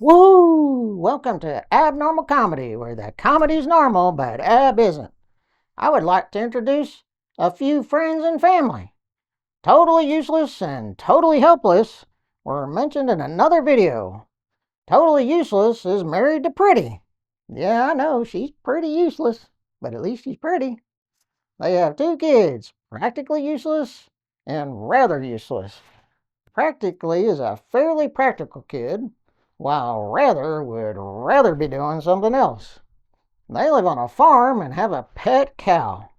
Woo! Welcome to Abnormal Comedy, where the comedy's normal, but Ab isn't. I would like to introduce a few friends and family. Totally Useless and Totally Helpless were mentioned in another video. Totally Useless is married to Pretty. Yeah, I know, she's pretty useless, but at least she's pretty. They have two kids, Practically Useless and Rather Useless. Practically is a fairly practical kid, while Rather would rather be doing something else. They live on a farm and have a pet cow.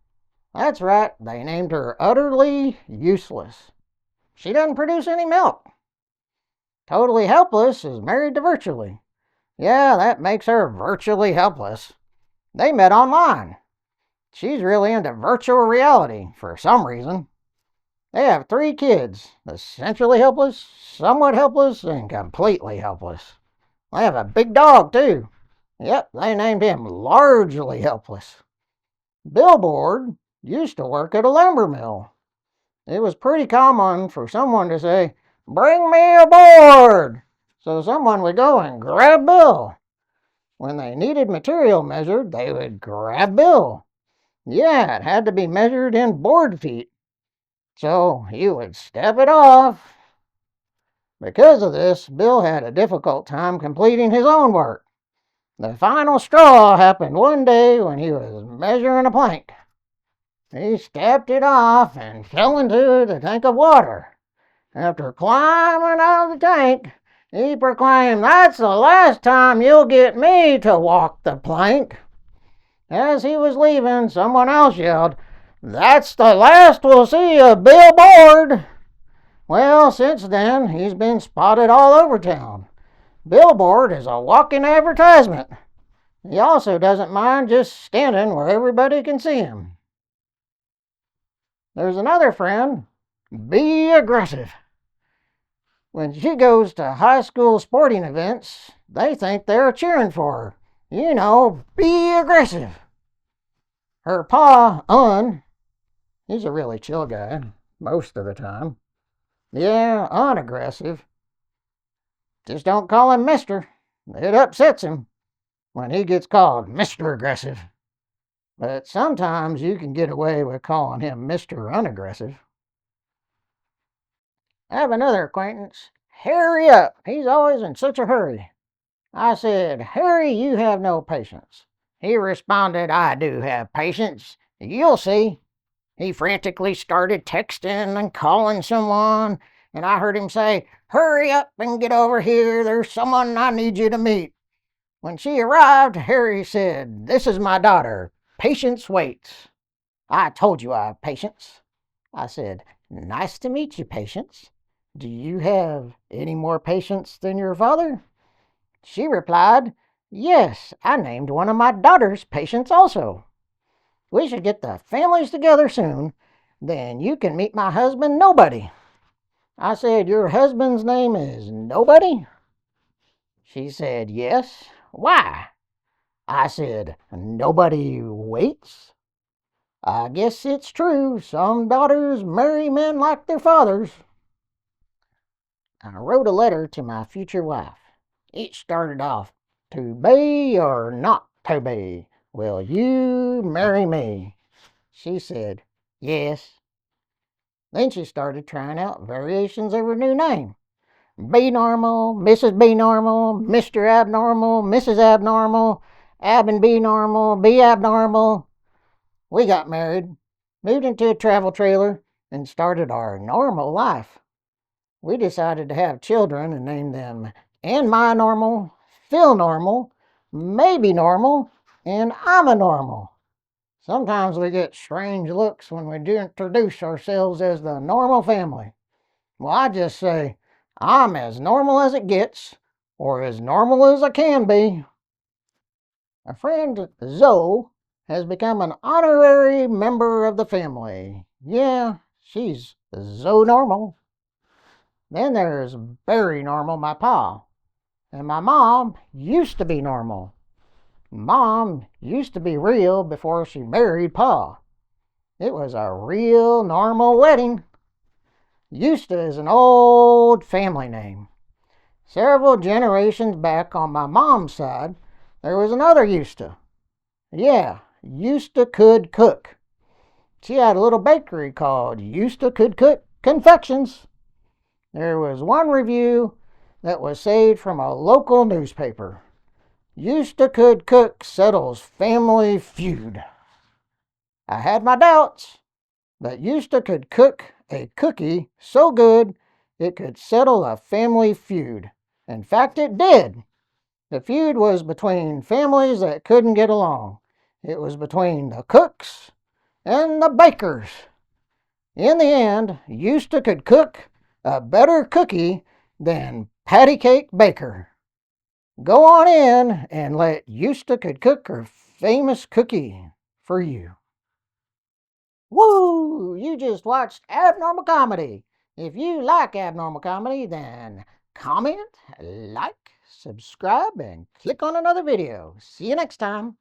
That's right, they named her Utterly Useless. She doesn't produce any milk. Totally Helpless is married to Virtually. Yeah, that makes her virtually helpless. They met online. She's really into virtual reality for some reason. They have three kids, essentially helpless, somewhat helpless, and completely helpless. They have a big dog, too. Yep, they named him Largely Helpless. Billboard used to work at a lumber mill. It was pretty common for someone to say, "Bring me a board!" So someone would go and grab Bill. When they needed material measured, they would grab Bill. Yeah, it had to be measured in board feet. So he would step it off. Because of this, Bill had a difficult time completing his own work. The final straw happened one day when he was measuring a plank. He stepped it off and fell into the tank of water. After climbing out of the tank, he proclaimed, "That's the last time you'll get me to walk the plank." As he was leaving, someone else yelled, "That's the last we'll see of Bill Board." Well, since then, he's been spotted all over town. Billboard is a walking advertisement. He also doesn't mind just standing where everybody can see him. There's another friend, Be Aggressive. When she goes to high school sporting events, they think they're cheering for her. You know, be aggressive. Her pa, he's a really chill guy most of the time. Yeah, unaggressive. Just don't call him Mister. It upsets him when he gets called Mr. Aggressive. But sometimes you can get away with calling him Mr. Unaggressive. I have another acquaintance. Hurry up! He's always in such a hurry. I said, "Harry, you have no patience." He responded, "I do have patience. You'll see." He frantically started texting and calling someone, and I heard him say, "Hurry up and get over here. There's someone I need you to meet." When she arrived, Harry said, "This is my daughter. Patience waits." "I told you I have patience." I said, "Nice to meet you, Patience. Do you have any more patience than your father?" She replied, "Yes, I named one of my daughters Patience also. We should get the families together soon. Then you can meet my husband, Nobody." I said, "Your husband's name is Nobody?" She said, "Yes. Why?" I said, "Nobody waits." I guess it's true. Some daughters marry men like their fathers. I wrote a letter to my future wife. It started off, "To be or not to be? Will you marry me?" She said, "Yes." Then she started trying out variations of her new name. Be Normal, Mrs. Be Normal, Mr. Abnormal, Mrs. Abnormal, Ab and Be Normal, Be Abnormal. We got married, moved into a travel trailer, and started our normal life. We decided to have children and named them And My Normal, Phil Normal, Maybe Normal, and I'm a Normal. Sometimes we get strange looks when we do introduce ourselves as the normal family. Well, I just say, "I'm as normal as it gets, or as normal as I can be." A friend, Zoe, has become an honorary member of the family. Yeah, she's so normal. Then there's Barry Normal, my pa. And my mom used to be normal. Mom used to be real before she married pa. It was a real normal wedding. Used to is an old family name. Several generations back on my mom's side, there was another Eusta. Yeah, Eusta could cook. She had a little bakery called Eusta Could Cook Confections. There was one review that was saved from a local newspaper. Eusta Could Cook settles family feud. I had my doubts, but Eusta could cook a cookie so good it could settle a family feud. In fact, it did. The feud was between families that couldn't get along. It was between the cooks and the bakers. In the end, Eusta could cook a better cookie than Patty Cake Baker. Go on in and let Eusta could cook her famous cookie for you. Woo! You just watched Abnormal Comedy. If you like Abnormal Comedy, then comment, like, subscribe, and click on another video. See you next time.